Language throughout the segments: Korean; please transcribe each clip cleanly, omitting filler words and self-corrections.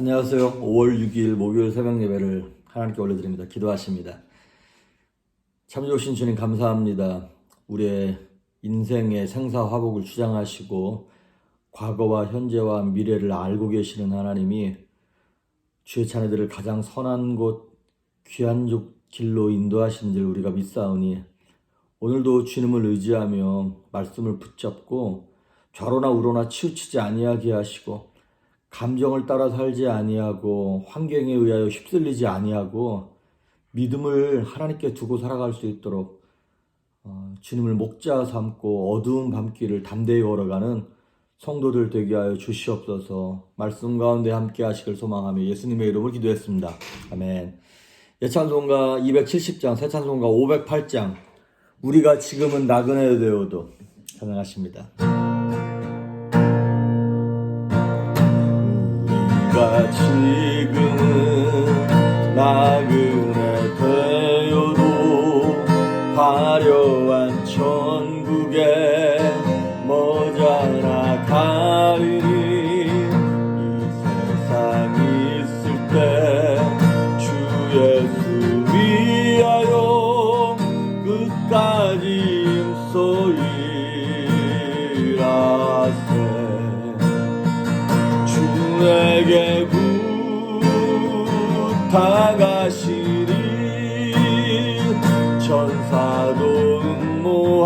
안녕하세요. 5월 6일 목요일 새벽 예배를 하나님께 올려드립니다. 기도하십니다. 참 좋으신 주님 감사합니다. 우리의 인생의 생사화복을 주장하시고 과거와 현재와 미래를 알고 계시는 하나님이 주의 자녀들을 가장 선한 곳, 귀한 길로 인도하시는 줄 우리가 믿사오니 오늘도 주님을 의지하며 말씀을 붙잡고 좌로나 우로나 치우치지 아니하게 하시고 감정을 따라 살지 아니하고 환경에 의하여 휩쓸리지 아니하고 믿음을 하나님께 두고 살아갈 수 있도록 주님을 목자 삼고 어두운 밤길을 담대히 걸어가는 성도들 되게 하여 주시옵소서. 말씀 가운데 함께 하시길 소망하며 예수님의 이름으로 기도했습니다. 아멘. 예찬송가 270장, 새찬송가 508장, 우리가 지금은 나그네 되어도 찬양하십니다. 우리가 지금은 나그네 되어도 화려한 천국에 머자나 가리니 이 세상 있을 때 주 예수 위하여 끝까지 힘써이라세. 주에게 부탁하시니 천사도 응모하겠네.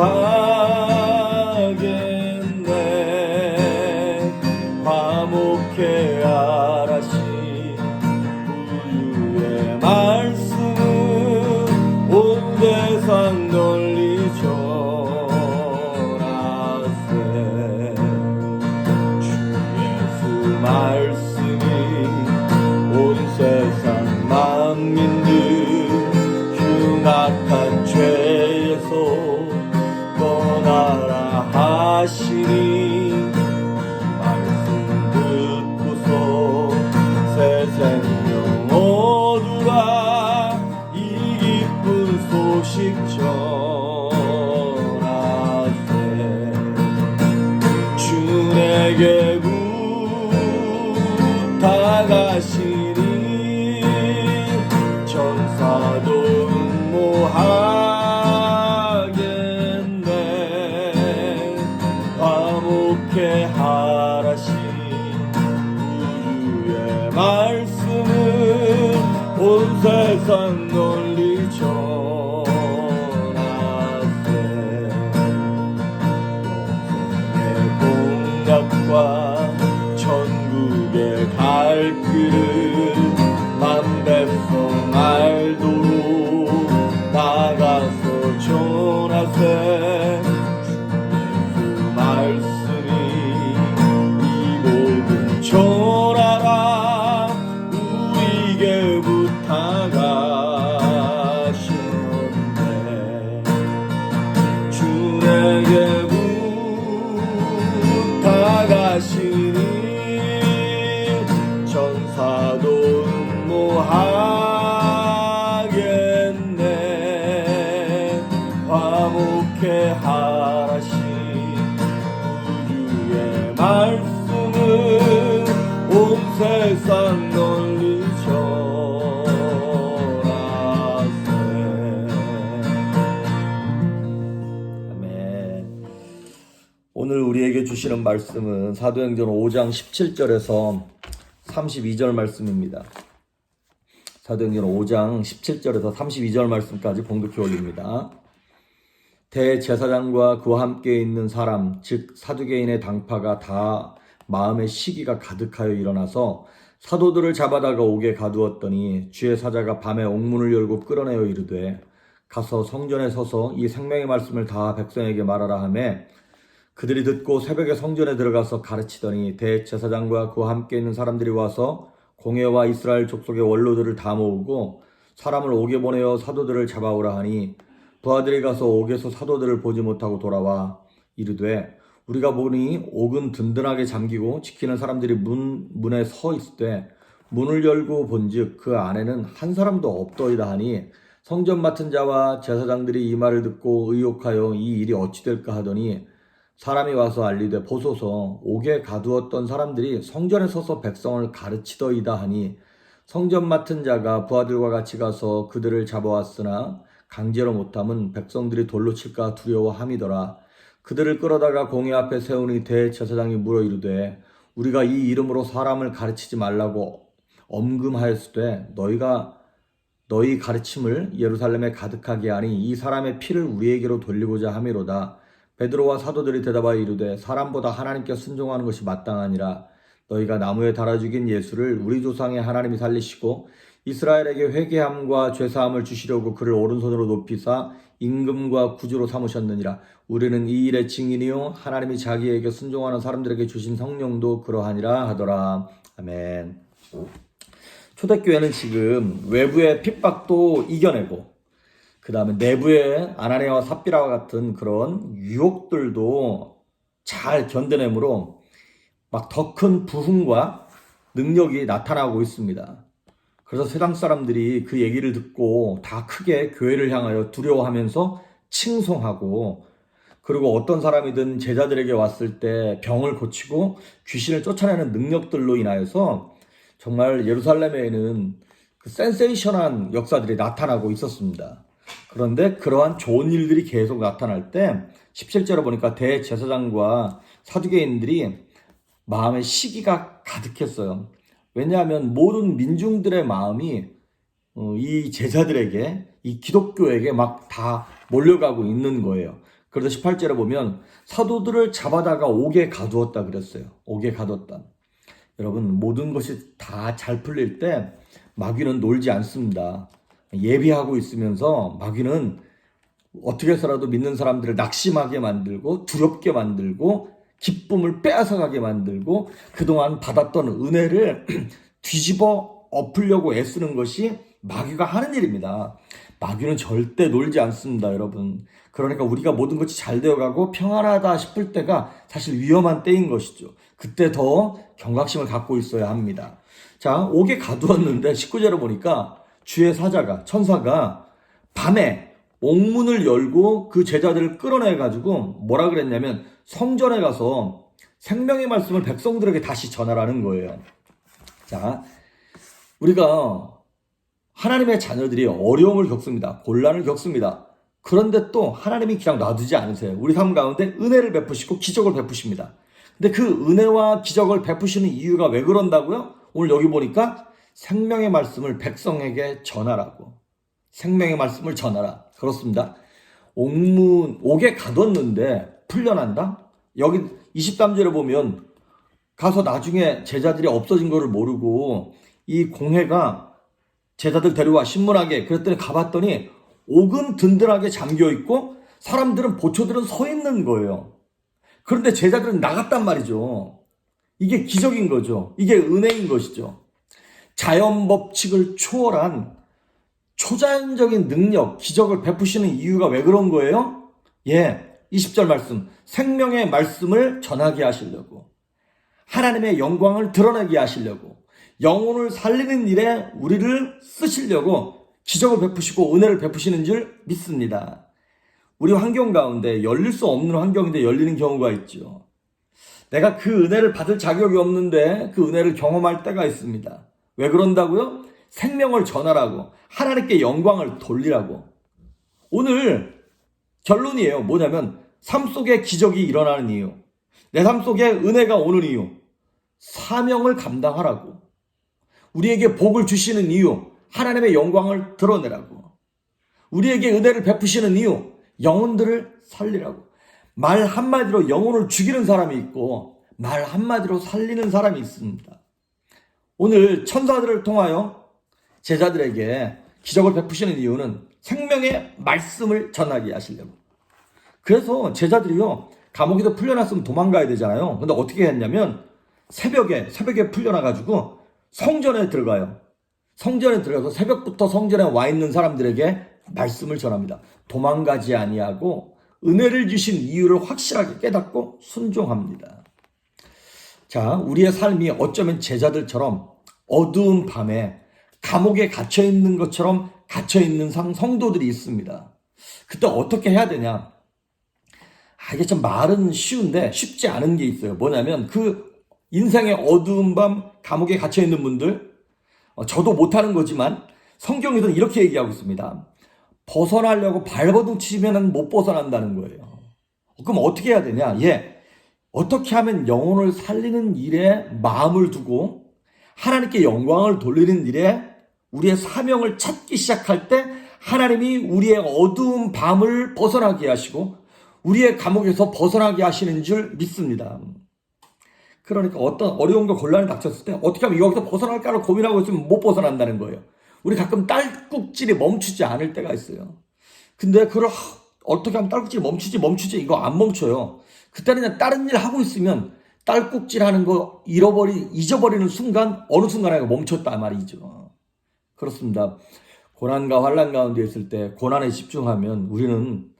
화목해 하라시 우유의 말씀은 온 세상 널리 전하세. 주 예수 말씀이 온 세상 만민들 흉악한 죄에서 떠나라 하시니 말씀 듣고서 새 생명 얻으라. 이 기쁜 소식 전하세. 주에게 부탁하시니 천사도 응모하겠네. 화목해 하라시 우유의 말씀은 온 세상 널리 전하세. 영생의 공약과 천국의 갈 길을 만백성 알도록 나가서 전하세. 주 말씀이 이 복음 전하라. 우리에게 부탁하셨네. 주에게 부탁하시니 천사도 응모하겠네. 화목해 하라시 우유의 말씀은 온 세상 널리 전하세. 아멘. 오늘 우리에게 주시는 말씀은 사도행전 5장 17절에서 32절 말씀입니다. 사도행전 5장 17절에서 32절 말씀까지 봉독해 올립니다. 대제사장과 그와 함께 있는 사람 즉 사두개인의 당파가 다 마음의 시기가 가득하여 일어나서 사도들을 잡아다가 옥에 가두었더니 주의 사자가 밤에 옥문을 열고 끌어내어 이르되 가서 성전에 서서 이 생명의 말씀을 다 백성에게 말하라 하매 그들이 듣고 새벽에 성전에 들어가서 가르치더니 대제사장과 그와 함께 있는 사람들이 와서 공회와 이스라엘 족속의 원로들을 다 모으고 사람을 옥에 보내어 사도들을 잡아오라 하니 부하들이 가서 옥에서 사도들을 보지 못하고 돌아와 이르되 우리가 보니 옥은 든든하게 잠기고 지키는 사람들이 문에 서 있을 때 문을 열고 본즉 그 안에는 한 사람도 없더이다 하니 성전 맡은 자와 제사장들이 이 말을 듣고 의혹하여 이 일이 어찌 될까 하더니 사람이 와서 알리되 보소서 옥에 가두었던 사람들이 성전에 서서 백성을 가르치더이다 하니 성전 맡은 자가 부하들과 같이 가서 그들을 잡아왔으나 강제로 못함은 백성들이 돌로 칠까 두려워함이더라. 그들을 끌어다가 공회 앞에 세우니 대제사장이 물어 이르되 우리가 이 이름으로 사람을 가르치지 말라고 엄금하였으되 너희 가르침을 예루살렘에 가득하게 하니 이 사람의 피를 우리에게로 돌리고자 함이로다. 베드로와 사도들이 대답하여 이르되 사람보다 하나님께 순종하는 것이 마땅하니라. 너희가 나무에 달아 죽인 예수를 우리 조상의 하나님이 살리시고 이스라엘에게 회개함과 죄사함을 주시려고 그를 오른손으로 높이사 임금과 구주로 삼으셨느니라. 우리는 이 일의 증인이요 하나님이 자기에게 순종하는 사람들에게 주신 성령도 그러하니라 하더라. 아멘. 초대교회는 지금 외부의 핍박도 이겨내고 그 다음에 내부의 아나니아와 삽비라와 같은 그런 유혹들도 잘 견뎌내므로 막 더 큰 부흥과 능력이 나타나고 있습니다. 그래서 세상 사람들이 그 얘기를 듣고 다 크게 교회를 향하여 두려워하면서 칭송하고, 그리고 어떤 사람이든 제자들에게 왔을 때 병을 고치고 귀신을 쫓아내는 능력들로 인하여서 정말 예루살렘에는 그 센세이션한 역사들이 나타나고 있었습니다. 그런데 그러한 좋은 일들이 계속 나타날 때 17절에 보니까 대제사장과 사두개인들이 마음에 시기가 가득했어요. 왜냐하면 모든 민중들의 마음이 이 제자들에게, 이 기독교에게 막 다 몰려가고 있는 거예요. 그래서 18절에 보면 사도들을 잡아다가 옥에 가두었다 그랬어요. 옥에 가뒀다. 여러분, 모든 것이 다 잘 풀릴 때 마귀는 놀지 않습니다. 예비하고 있으면서 마귀는 어떻게 해서라도 믿는 사람들을 낙심하게 만들고 두렵게 만들고 기쁨을 빼앗아가게 만들고 그동안 받았던 은혜를 뒤집어 엎으려고 애쓰는 것이 마귀가 하는 일입니다. 마귀는 절대 놀지 않습니다, 여러분. 그러니까 우리가 모든 것이 잘 되어가고 평안하다 싶을 때가 사실 위험한 때인 것이죠. 그때 더 경각심을 갖고 있어야 합니다. 자, 옥에 가두었는데 19절에 보니까 주의 사자가, 천사가 밤에 옥문을 열고 그 제자들을 끌어내가지고 뭐라 그랬냐면 성전에 가서 생명의 말씀을 백성들에게 다시 전하라는 거예요. 자, 우리가 하나님의 자녀들이 어려움을 겪습니다. 곤란을 겪습니다. 그런데 또 하나님이 그냥 놔두지 않으세요. 우리 삶 가운데 은혜를 베푸시고 기적을 베푸십니다. 근데 그 은혜와 기적을 베푸시는 이유가 왜 그런다고요? 오늘 여기 보니까 생명의 말씀을 백성에게 전하라고. 생명의 말씀을 전하라. 그렇습니다. 옥에 가뒀는데 풀려난다? 여기 23절에 보면 가서 나중에 제자들이 없어진 거를 모르고 이 공회가 제자들 데려와 신문하게 그랬더니 가봤더니 옥은 든든하게 잠겨있고 사람들은 보초들은 서 있는 거예요. 그런데 제자들은 나갔단 말이죠. 이게 기적인 거죠. 이게 은혜인 것이죠. 자연 법칙을 초월한 초자연적인 능력, 기적을 베푸시는 이유가 왜 그런 거예요? 20절 말씀, 생명의 말씀을 전하게 하시려고, 하나님의 영광을 드러내게 하시려고, 영혼을 살리는 일에 우리를 쓰시려고 기적을 베푸시고 은혜를 베푸시는 줄 믿습니다. 우리 환경 가운데 열릴 수 없는 환경인데 열리는 경우가 있죠. 내가 그 은혜를 받을 자격이 없는데 그 은혜를 경험할 때가 있습니다. 왜 그런다고요? 생명을 전하라고, 하나님께 영광을 돌리라고. 오늘 결론이에요. 뭐냐면 삶 속에 기적이 일어나는 이유, 내 삶 속에 은혜가 오는 이유, 사명을 감당하라고. 우리에게 복을 주시는 이유, 하나님의 영광을 드러내라고. 우리에게 은혜를 베푸시는 이유, 영혼들을 살리라고. 말 한마디로 영혼을 죽이는 사람이 있고 말 한마디로 살리는 사람이 있습니다. 오늘 천사들을 통하여 제자들에게 기적을 베푸시는 이유는 생명의 말씀을 전하게 하시려고. 그래서 제자들이요, 감옥에서 풀려났으면 도망가야 되잖아요. 근데 어떻게 했냐면 새벽에 풀려나가지고 성전에 들어가요. 성전에 들어가서 새벽부터 성전에 와 있는 사람들에게 말씀을 전합니다. 도망가지 아니하고 은혜를 주신 이유를 확실하게 깨닫고 순종합니다. 자, 우리의 삶이 어쩌면 제자들처럼 어두운 밤에 감옥에 갇혀있는 것처럼 갇혀있는 성도들이 있습니다. 그때 어떻게 해야 되냐? 이게 참 말은 쉬운데 쉽지 않은 게 있어요. 뭐냐면 그 인생의 어두운 밤 감옥에 갇혀 있는 분들, 저도 못하는 거지만 성경에서는 이렇게 얘기하고 있습니다. 벗어나려고 발버둥 치면은 못 벗어난다는 거예요. 그럼 어떻게 해야 되냐? 어떻게 하면 영혼을 살리는 일에 마음을 두고 하나님께 영광을 돌리는 일에 우리의 사명을 찾기 시작할 때 하나님이 우리의 어두운 밤을 벗어나게 하시고 우리의 감옥에서 벗어나게 하시는 줄 믿습니다. 그러니까 어떤 어려움과 곤란이 닥쳤을 때 어떻게 하면 여기서 벗어날까를 고민하고 있으면 못 벗어난다는 거예요. 우리 가끔 딸꾹질이 멈추지 않을 때가 있어요. 근데 그걸 어떻게 하면 딸꾹질이 멈추지 이거 안 멈춰요. 그때는 그냥 다른 일 하고 있으면 딸꾹질 하는 거 잊어버리는 순간 어느 순간에 멈췄다 말이죠. 그렇습니다. 고난과 환난 가운데 있을 때 고난에 집중하면 우리는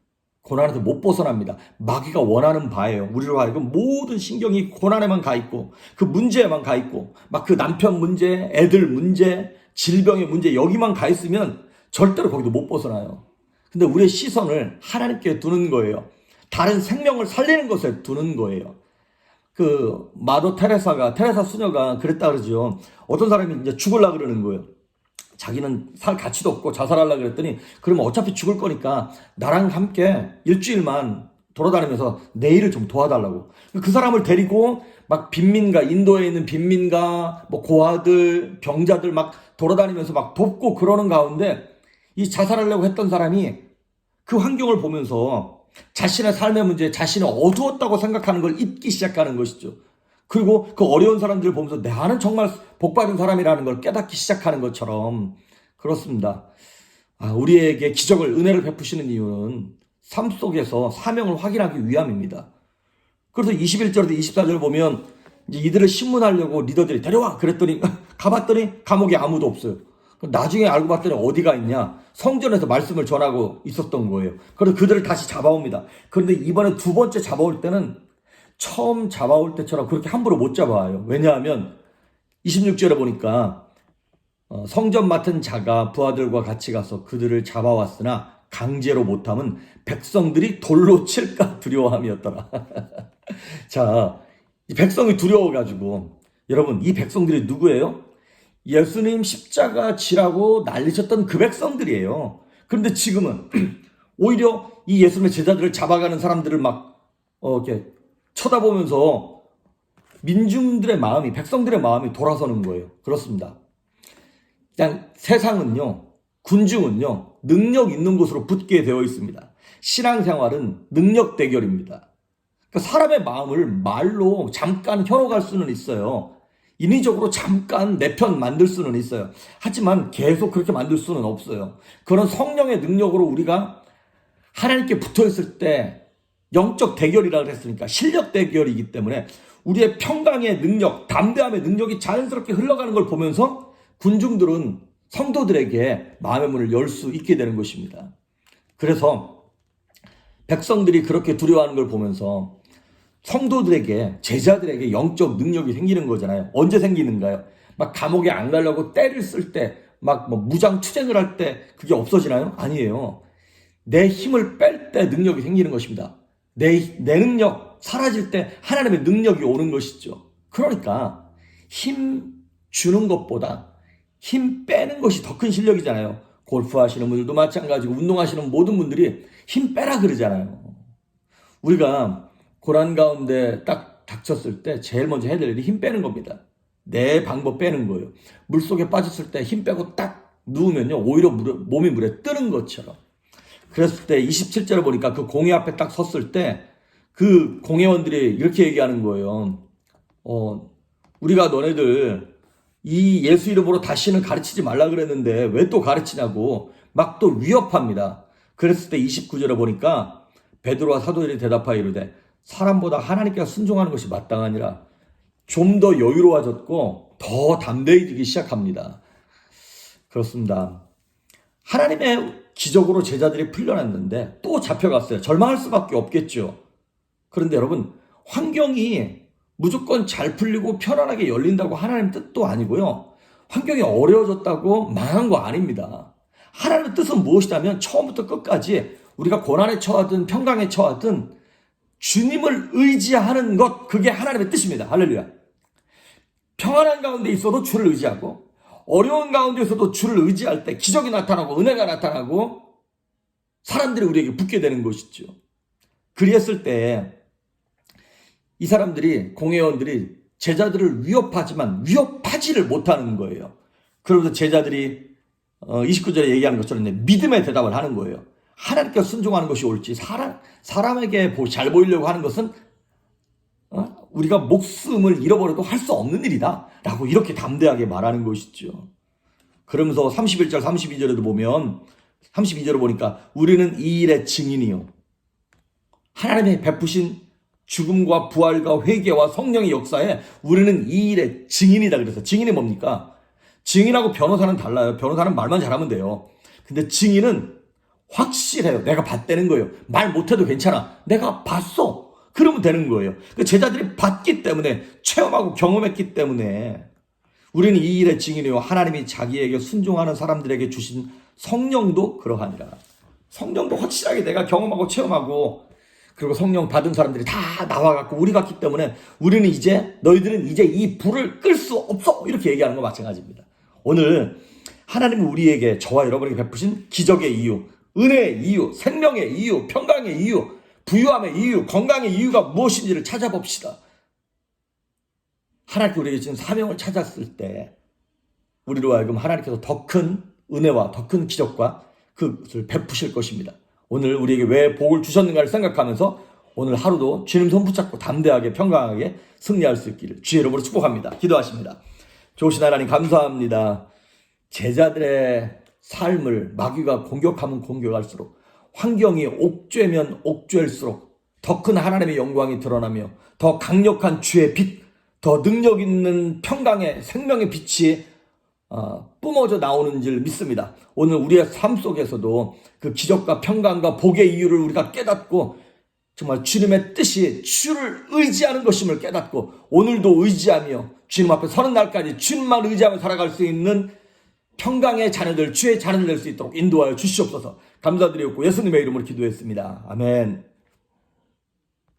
고난에서 못 벗어납니다. 마귀가 원하는 바예요. 우리로 하여금 모든 신경이 고난에만 가 있고 그 문제에만 가 있고 막 그 남편 문제, 애들 문제, 질병의 문제 여기만 가 있으면 절대로 거기도 못 벗어나요. 근데 우리의 시선을 하나님께 두는 거예요. 다른 생명을 살리는 것에 두는 거예요. 그 마더 테레사 수녀가 그랬다 그러죠. 어떤 사람이 이제 죽으려고 그러는 거예요. 자기는 살 가치도 없고 자살하려고 그랬더니 그러면 어차피 죽을 거니까 나랑 함께 일주일만 돌아다니면서 내 일을 좀 도와달라고. 그 사람을 데리고 막 빈민가, 인도에 있는 빈민가, 뭐 고아들, 병자들 막 돌아다니면서 막 돕고 그러는 가운데 이 자살하려고 했던 사람이 그 환경을 보면서 자신의 삶의 문제, 자신이 어두웠다고 생각하는 걸 잊기 시작하는 것이죠. 그리고 그 어려운 사람들을 보면서 나는 정말 복받은 사람이라는 걸 깨닫기 시작하는 것처럼 그렇습니다. 우리에게 기적을, 은혜를 베푸시는 이유는 삶 속에서 사명을 확인하기 위함입니다. 그래서 21절에서 24절 보면 이제 이들을 신문하려고 리더들이 데려와 그랬더니 가봤더니 감옥에 아무도 없어요. 나중에 알고 봤더니 어디가 있냐? 성전에서 말씀을 전하고 있었던 거예요. 그래서 그들을 다시 잡아옵니다. 그런데 이번에 두 번째 잡아올 때는 처음 잡아올 때처럼 그렇게 함부로 못 잡아와요. 왜냐하면 26절에 보니까 성전 맡은 자가 부하들과 같이 가서 그들을 잡아왔으나 강제로 못함은 백성들이 돌로 칠까 두려워함이었더라. 자, 이 백성이 두려워가지고 여러분 이 백성들이 누구예요? 예수님 십자가 지라고 난리쳤던 그 백성들이에요. 그런데 지금은 오히려 이 예수님의 제자들을 잡아가는 사람들을 막 이렇게 쳐다보면서 민중들의 마음이, 백성들의 마음이 돌아서는 거예요. 그렇습니다. 그냥 세상은요, 군중은요, 능력 있는 곳으로 붙게 되어 있습니다. 신앙생활은 능력 대결입니다. 그러니까 사람의 마음을 말로 잠깐 현혹할 수는 있어요. 인위적으로 잠깐 내 편 만들 수는 있어요. 하지만 계속 그렇게 만들 수는 없어요. 그런 성령의 능력으로 우리가 하나님께 붙어 있을 때 영적 대결이라고 했으니까 실력 대결이기 때문에 우리의 평강의 능력, 담대함의 능력이 자연스럽게 흘러가는 걸 보면서 군중들은 성도들에게 마음의 문을 열 수 있게 되는 것입니다. 그래서 백성들이 그렇게 두려워하는 걸 보면서 성도들에게, 제자들에게 영적 능력이 생기는 거잖아요. 언제 생기는가요? 막 감옥에 안 가려고 때를 쓸 때, 막 뭐 무장 투쟁을 할 때 그게 없어지나요? 아니에요. 내 힘을 뺄 때 능력이 생기는 것입니다. 내 능력 사라질 때 하나님의 능력이 오는 것이죠. 그러니까 힘 주는 것보다 힘 빼는 것이 더 큰 실력이잖아요. 골프 하시는 분들도 마찬가지고 운동하시는 모든 분들이 힘 빼라 그러잖아요. 우리가 고난 가운데 딱 닥쳤을 때 제일 먼저 해야 될 일이 힘 빼는 겁니다. 내 방법 빼는 거예요. 물속에 빠졌을 때 힘 빼고 딱 누우면요 오히려 몸이 물에 뜨는 것처럼. 그랬을 때 27절에 보니까 그 공회 앞에 딱 섰을 때 그 공회원들이 이렇게 얘기하는 거예요. 우리가 너네들 이 예수 이름으로 다시는 가르치지 말라 그랬는데 왜 또 가르치냐고 막 또 위협합니다. 그랬을 때 29절에 보니까 베드로와 사도들이 대답하여 이르되 사람보다 하나님께 순종하는 것이 마땅하니라. 좀 더 여유로워졌고 더 담대해지기 시작합니다. 그렇습니다. 하나님의 기적으로 제자들이 풀려났는데 또 잡혀갔어요. 절망할 수밖에 없겠죠. 그런데 여러분 환경이 무조건 잘 풀리고 편안하게 열린다고 하나님 뜻도 아니고요. 환경이 어려워졌다고 망한 거 아닙니다. 하나님의 뜻은 무엇이냐면 처음부터 끝까지 우리가 고난에 처하든 평강에 처하든 주님을 의지하는 것, 그게 하나님의 뜻입니다. 할렐루야. 평안한 가운데 있어도 주를 의지하고 어려운 가운데 있어도 주를 의지할 때 기적이 나타나고 은혜가 나타나고 사람들이 우리에게 붙게 되는 것이죠. 그리했을 때 이 사람들이, 공회원들이 제자들을 위협하지만 위협하지를 못하는 거예요. 그러면서 제자들이 29절에 얘기하는 것처럼 믿음의 대답을 하는 거예요. 하나님께 순종하는 것이 옳지 사람에게 잘 보이려고 하는 것은 우리가 목숨을 잃어버려도 할 수 없는 일이다 라고 이렇게 담대하게 말하는 것이죠. 그러면서 31절 32절에도 보면 32절을 보니까 우리는 이 일의 증인이요 하나님의 베푸신 죽음과 부활과 회개와 성령의 역사에 우리는 이 일의 증인이다 그래서 증인이 뭡니까? 증인하고 변호사는 달라요. 변호사는 말만 잘하면 돼요. 근데 증인은 확실해요. 내가 봤다는 거예요. 말 못해도 괜찮아. 내가 봤어. 그러면 되는 거예요. 제자들이 봤기 때문에 체험하고 경험했기 때문에 우리는 이 일의 증인이요 하나님이 자기에게 순종하는 사람들에게 주신 성령도 그러하니라. 성령도 확실하게 내가 경험하고 체험하고 그리고 성령 받은 사람들이 다 나와갖고 우리 같기 때문에 우리는 이제 너희들은 이제 이 불을 끌 수 없어 이렇게 얘기하는 거 마찬가지입니다. 오늘 하나님은 우리에게 저와 여러분에게 베푸신 기적의 이유, 은혜의 이유, 생명의 이유, 평강의 이유, 부유함의 이유, 건강의 이유가 무엇인지를 찾아봅시다. 하나님께 우리에게 지금 사명을 찾았을 때 우리로 하여금 하나님께서 더 큰 은혜와 더 큰 기적과 그것을 베푸실 것입니다. 오늘 우리에게 왜 복을 주셨는가를 생각하면서 오늘 하루도 주님 손 붙잡고 담대하게 평강하게 승리할 수 있기를 주의 이름으로 축복합니다. 기도하십니다. 좋으신 하나님 감사합니다. 제자들의 삶을 마귀가 공격하면 공격할수록 환경이 옥죄면 옥죄일수록 더 큰 하나님의 영광이 드러나며 더 강력한 주의 빛, 더 능력 있는 평강의 생명의 빛이 뿜어져 나오는 줄 믿습니다. 오늘 우리의 삶 속에서도 그 기적과 평강과 복의 이유를 우리가 깨닫고 정말 주님의 뜻이 주를 의지하는 것임을 깨닫고 오늘도 의지하며 주님 앞에 서는 날까지 주님만 의지하며 살아갈 수 있는 평강의 자녀들, 주의 자녀들 될 수 있도록 인도하여 주시옵소서. 감사드리고 예수님의 이름으로 기도했습니다. 아멘.